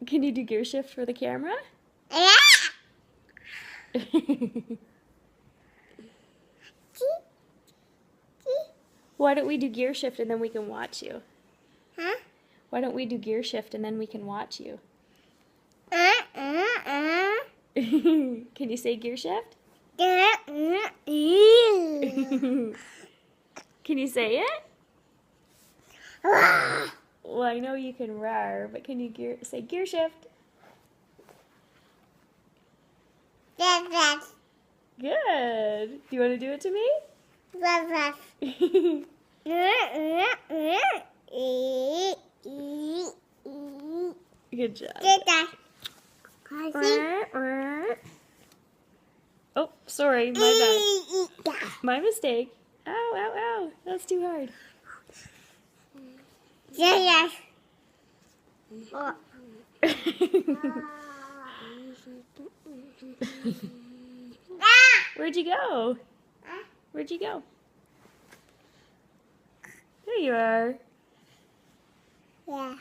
Can you do gear shift for the camera? Why don't we do gear shift and then we can watch you? Huh? Why don't we do gear shift and then we can watch you? Can you say gear shift? Can you say it? Well, I know you can roar, but can you say gear shift? Good. Do you want to do it to me? Good job. Oh, sorry, my bad. My mistake. Ow, ow, ow. That's too hard. Where'd you go? Where'd you go? There you are. Yeah.